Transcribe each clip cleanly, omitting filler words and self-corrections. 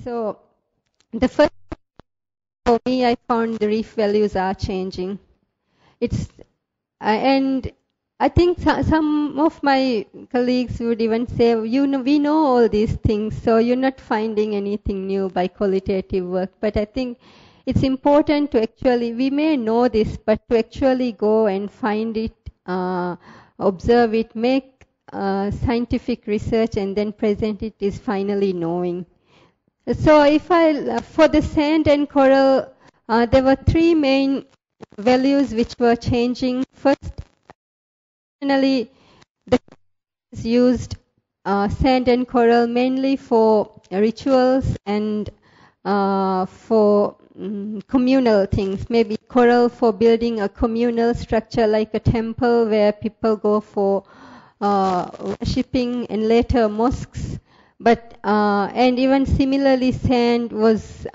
So the first, for me, I found the reef values are changing. It's and I think some of my colleagues would even say, we know all these things, so you're not finding anything new by qualitative work. But I think it's important to actually, we may know this, but to actually go and find it, observe it, make scientific research, and then present it is finally knowing. So if for the sand and coral, there were three main values which were changing. First, the used sand and coral mainly for rituals and for communal things. Maybe coral for building a communal structure like a temple where people go for worshipping, and later mosques. But and even similarly, sand was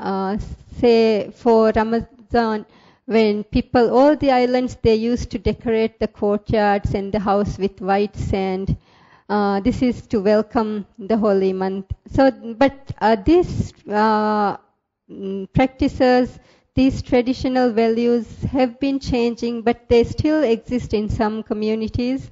say for Ramadan, when people, all the islands, they used to decorate the courtyards and the house with white sand. This is to welcome the holy month. So, but these practices, these traditional values have been changing, but they still exist in some communities.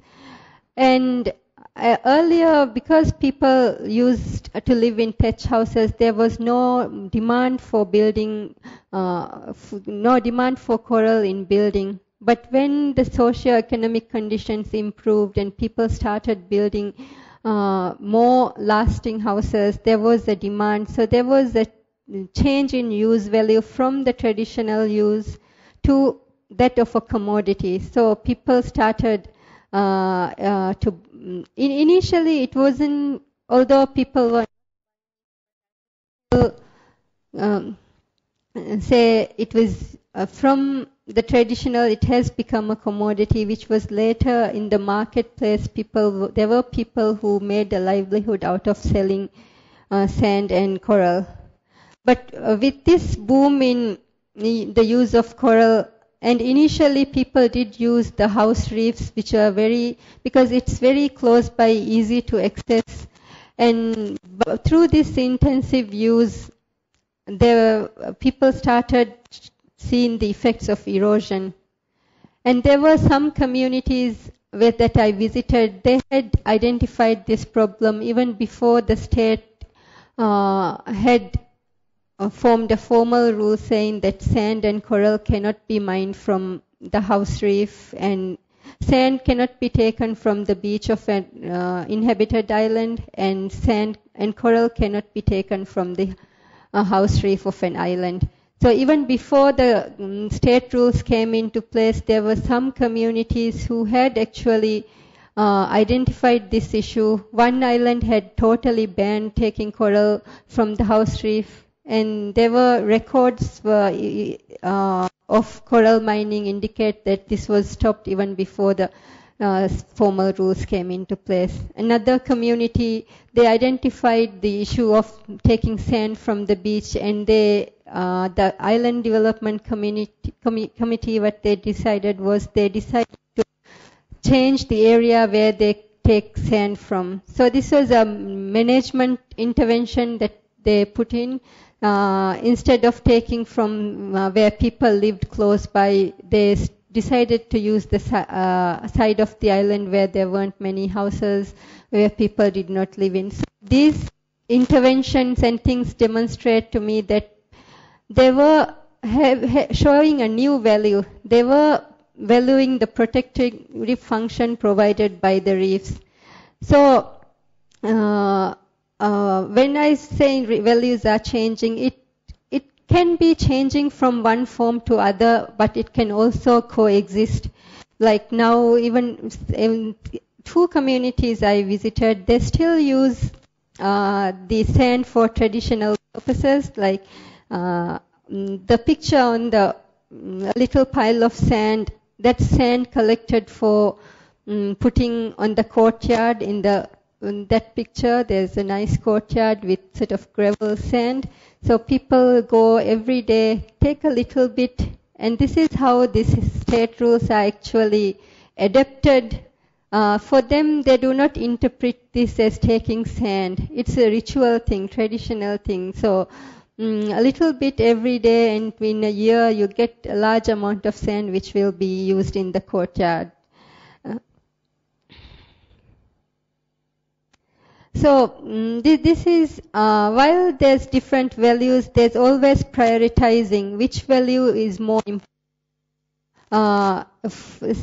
And earlier, because people used to live in thatch houses, there was no demand for building, no demand for coral in building. But when the socio-economic conditions improved and people started building more lasting houses, there was a demand. So there was a change in use value from the traditional use to that of a commodity. So people started initially it wasn't, although people were say it was from the traditional, it has become a commodity, which was later in the marketplace. There were people who made a livelihood out of selling sand and coral. But with this boom in the use of coral, and initially people did use the house reefs, which are because it's very close by, easy to access. And through this intensive use, people started seeing the effects of erosion. And there were some communities that I visited, they had identified this problem even before the state had formed a formal rule saying that sand and coral cannot be mined from the house reef, and sand cannot be taken from the beach of an inhabited island, and sand and coral cannot be taken from the house reef of an island. So even before the state rules came into place, there were some communities who had actually identified this issue. One island had totally banned taking coral from the house reef, and there were records of coral mining indicate that this was stopped even before the formal rules came into place. Another community, they identified the issue of taking sand from the beach, and the island development committee, what they decided was they decided to change the area where they take sand from. So this was a management intervention that they put in. Instead of taking from where people lived close by, they decided to use the side of the island where there weren't many houses, where people did not live in. So these interventions and things demonstrate to me that they were showing a new value. They were valuing the protective function provided by the reefs. So when I say values are changing, it can be changing from one form to other, but it can also coexist. Like now, even in two communities I visited, they still use the sand for traditional purposes, like the picture on the little pile of sand, that sand collected for putting on the courtyard. In that picture, there's a nice courtyard with sort of gravel sand. So people go every day, take a little bit, and this is how these state rules are actually adapted for them, they do not interpret this as taking sand. It's a ritual thing, traditional thing. So a little bit every day, and in a year you get a large amount of sand which will be used in the courtyard. So this is, while there's different values, there's always prioritizing which value is more important.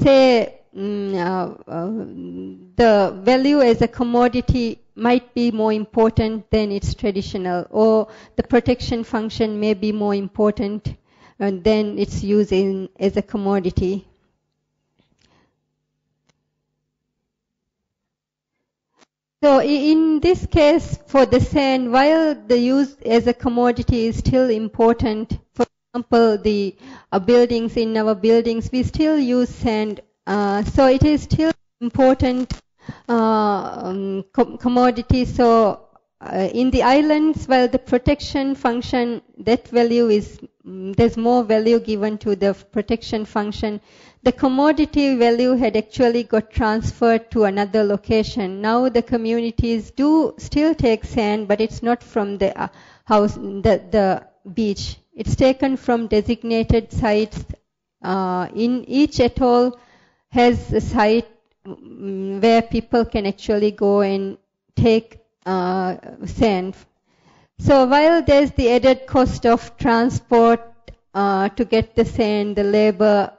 Say the value as a commodity might be more important than its traditional, or the protection function may be more important than its use as a commodity. So in this case, for the sand, while the use as a commodity is still important, for example, the buildings, in our buildings, we still use sand. So it is still important commodity. So in the islands, while the protection function, that value is, there's more value given to the protection function. The commodity value had actually got transferred to another location. Now the communities do still take sand, but it's not from the house, the beach. It's taken from designated sites. In each atoll has a site where people can actually go and take sand. So while there's the added cost of transport to get the sand, the labor,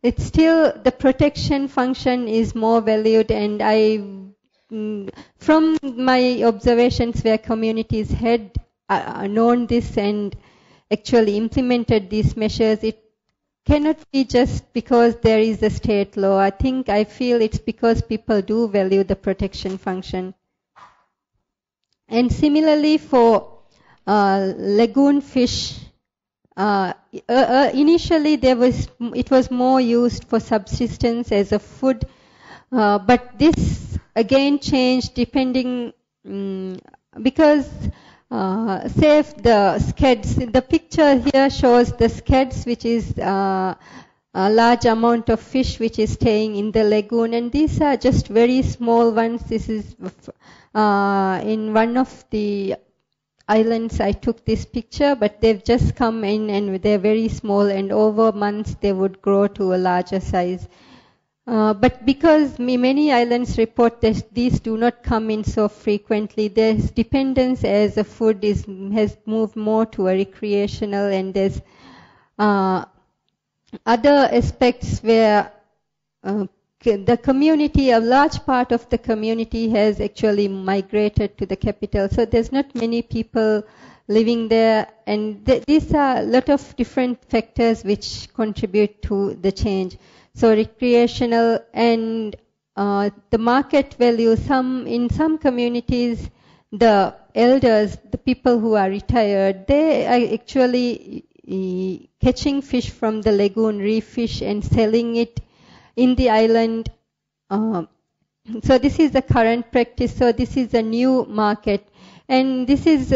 it's still the protection function is more valued, and from my observations where communities had known this and actually implemented these measures, it cannot be just because there is a state law. I feel it's because people do value the protection function. And similarly for lagoon fish, initially it was more used for subsistence as a food, but this again changed depending because say the scads, the picture here shows the scads, which is a large amount of fish which is staying in the lagoon, and these are just very small ones. This is in one of the islands I took this picture, but they've just come in and they're very small, and over months they would grow to a larger size. But because many islands report that these do not come in so frequently, their dependence as a food has moved more to a recreational, and there's other aspects where the community, a large part of the community has actually migrated to the capital. So there's not many people living there, and these are a lot of different factors which contribute to the change. So recreational and the market value, in some communities, the elders, the people who are retired, they are actually catching fish from the lagoon, reef fish, and selling it in the island. So this is the current practice. So this is a new market, and this is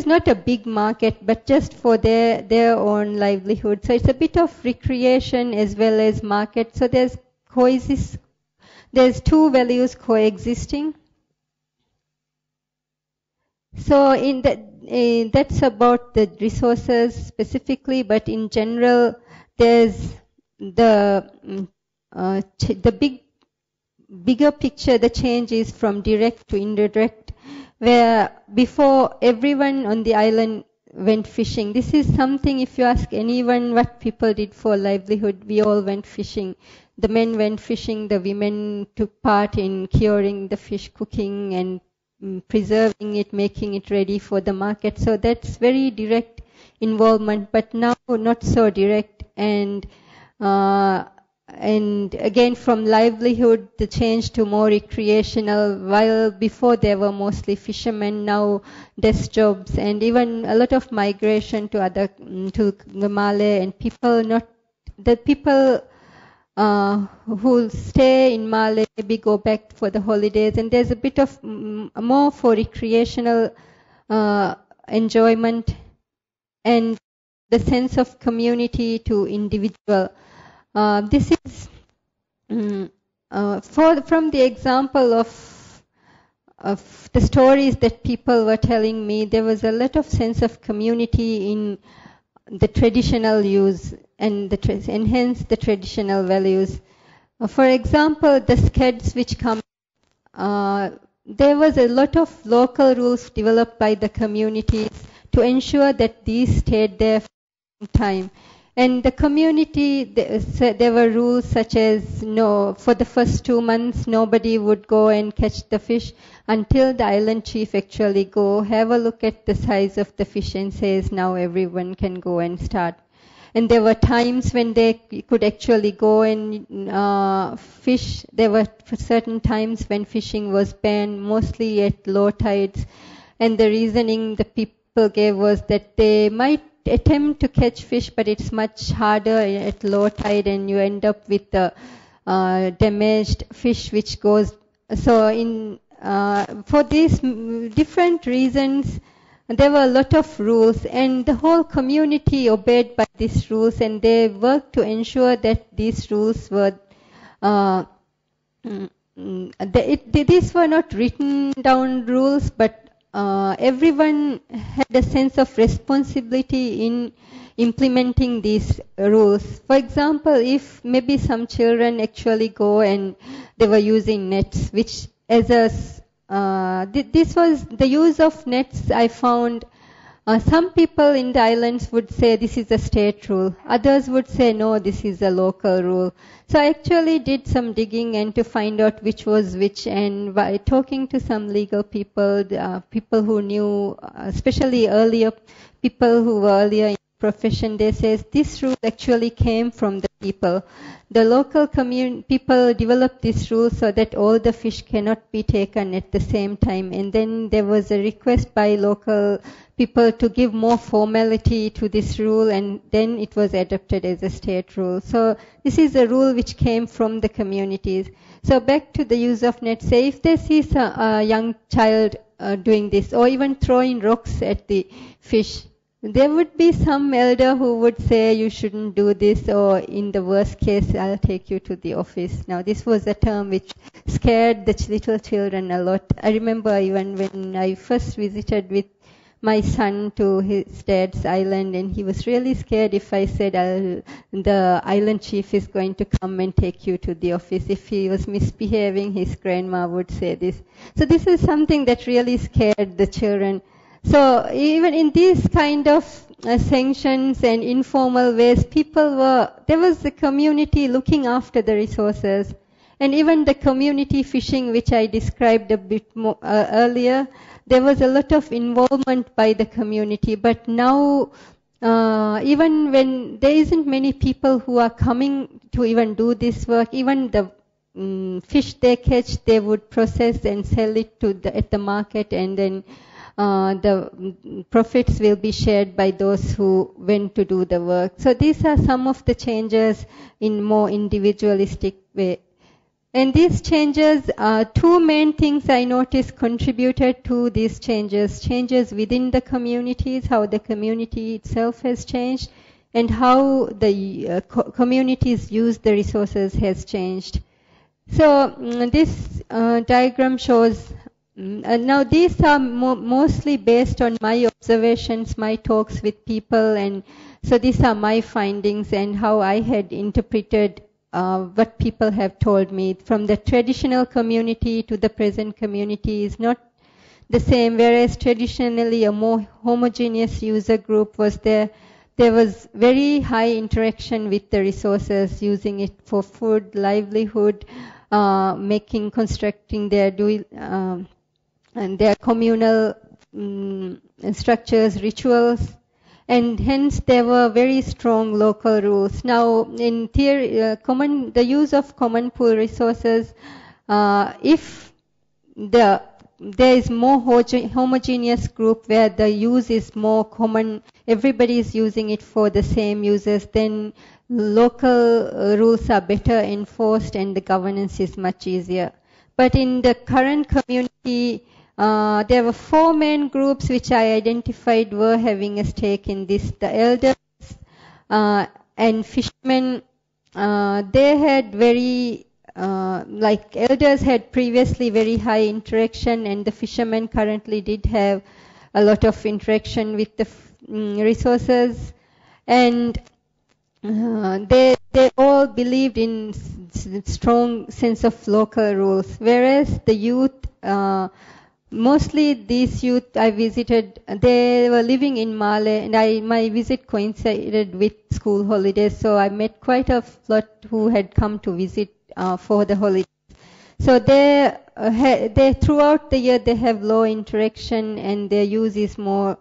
not a big market, but just for their own livelihood. So it's a bit of recreation as well as market. So there's two values coexisting. So that's about the resources specifically, but in general, there's the bigger picture. The change is from direct to indirect, where before everyone on the island went fishing. This is something, if you ask anyone what people did for livelihood, we all went fishing. The men went fishing, the women took part in curing the fish, cooking and preserving it, making it ready for the market. So that's very direct involvement, but now not so direct. And again, from livelihood, the change to more recreational. While before they were mostly fishermen, now desk jobs, and even a lot of migration to the Malay, and people who stay in Malay maybe go back for the holidays, and there's a bit of more for recreational enjoyment and the sense of community to individual. This is from the example of the stories that people were telling me, there was a lot of sense of community in the traditional use and hence the traditional values. For example, the skeds which come, there was a lot of local rules developed by the communities to ensure that these stayed there for some time. And the community, there were rules such as no, for the first 2 months nobody would go and catch the fish until the island chief actually go, have a look at the size of the fish and says now everyone can go and start. And there were times when they could actually go and fish. There were certain times when fishing was banned, mostly at low tides. And the reasoning the people gave was that they might attempt to catch fish, but it's much harder at low tide, and you end up with the damaged fish which goes. So for these different reasons, there were a lot of rules, and the whole community obeyed by these rules, and they worked to ensure that these rules were these were not written down rules, but everyone had a sense of responsibility in implementing these rules. For example, if maybe some children actually go and they were using nets, which as a this was the use of nets, I found some people in the islands would say this is a state rule. Others would say no, this is a local rule. So I actually did some digging and to find out which was which, and by talking to some legal people, people who knew, especially earlier, people who were earlier in the profession, they says this rule actually came from the people. The local people developed this rule so that all the fish cannot be taken at the same time. And then there was a request by local people to give more formality to this rule, and then it was adopted as a state rule. So this is a rule which came from the communities. So back to the use of nets. Say if they see a young child doing this, or even throwing rocks at the fish, there would be some elder who would say you shouldn't do this, or in the worst case I'll take you to the office. Now this was a term which scared the little children a lot. I remember even when I first visited with my son to his dad's island, and he was really scared if I said the island chief is going to come and take you to the office. If he was misbehaving, his grandma would say this. So this is something that really scared the children. So even in these kind of sanctions and informal ways, there was a community looking after the resources. And even the community fishing, which I described a bit more earlier, there was a lot of involvement by the community. But now, even when there isn't many people who are coming to even do this work, even the fish they catch, they would process and sell it at the market, and then the profits will be shared by those who went to do the work. So these are some of the changes in more individualistic way. And these changes, two main things I noticed contributed to these changes. Changes within the communities, how the community itself has changed, and how the communities use the resources has changed. So this diagram shows, now these are mostly based on my observations, my talks with people, and so these are my findings and how I had interpreted what people have told me. From the traditional community to the present community is not the same, whereas traditionally a more homogeneous user group was there. There was very high interaction with the resources, using it for food, livelihood, constructing their and their communal structures, rituals, and hence there were very strong local rules. Now, in theory, the use of common pool resources, if there is more homogeneous group where the use is more common, everybody is using it for the same uses, then local rules are better enforced and the governance is much easier. But in the current community, there were four main groups which I identified were having a stake in this. The elders and fishermen, they had very like elders had previously very high interaction, and the fishermen currently did have a lot of interaction with the resources, and they all believed in strong sense of local rules, whereas the youth, mostly these youth I visited, they were living in Male, and my visit coincided with school holidays, so I met quite a lot who had come to visit for the holidays. So they throughout the year they have low interaction, and their use is more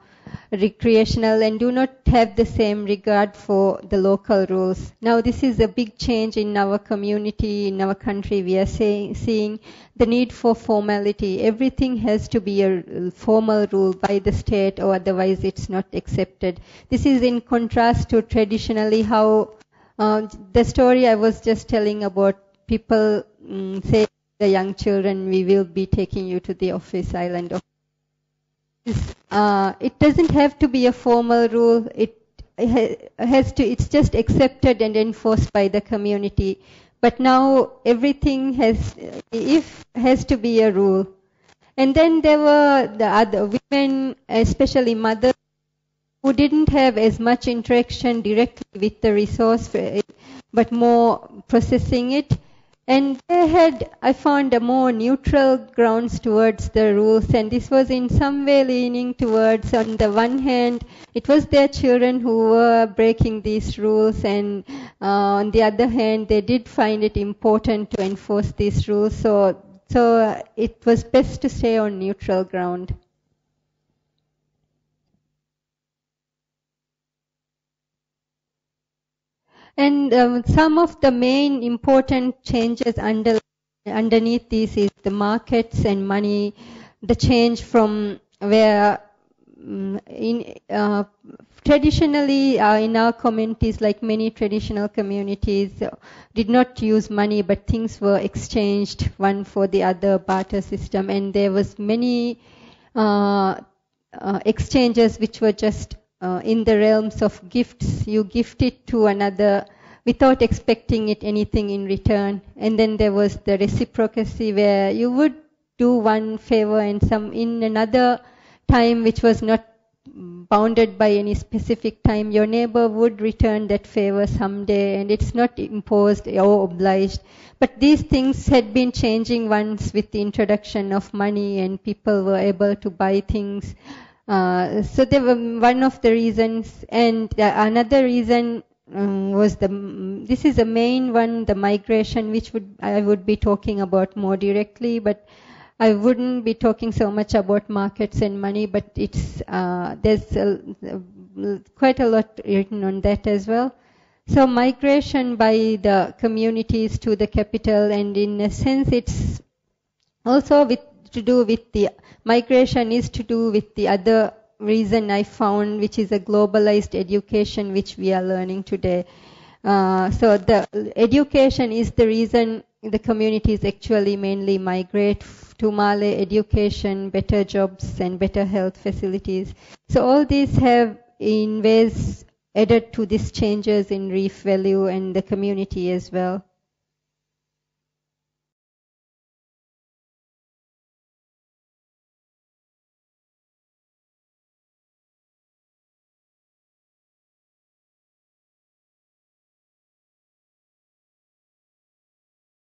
recreational and do not have the same regard for the local rules. Now this is a big change in our community, in our country. We are seeing the need for formality. Everything has to be a formal rule by the state, or otherwise it's not accepted. This is in contrast to traditionally how the story I was just telling about people say the young children, we will be taking you to the office island of it doesn't have to be a formal rule. It's just accepted and enforced by the community. But now everything has to be a rule. And then there were the other women, especially mothers, who didn't have as much interaction directly with the resource, but more processing it. And I found a more neutral grounds towards the rules, and this was in some way leaning towards, on the one hand, it was their children who were breaking these rules, and on the other hand, they did find it important to enforce these rules, so it was best to stay on neutral ground. And some of the main important changes underneath this is the markets and money, the change from where traditionally in our communities, like many traditional communities, did not use money, but things were exchanged one for the other, barter system, and there was many exchanges which were just in the realms of gifts. You gift it to another without expecting it anything in return. And then there was the reciprocity, where you would do one favor and in another time which was not bounded by any specific time, your neighbor would return that favor someday, and it's not imposed or obliged. But these things had been changing once with the introduction of money, and people were able to buy things. So they were one of the reasons, and another reason was this is the main one, the migration, which I would be talking about more directly, but I wouldn't be talking so much about markets and money, but there's quite a lot written on that as well. So migration by the communities to the capital, and in a sense it's also to do with the migration is to do with the other reason I found, which is a globalized education which we are learning today. So the education is the reason the communities actually mainly migrate to Male. Education, better jobs and better health facilities. So all these have in ways added to these changes in reef value and the community as well.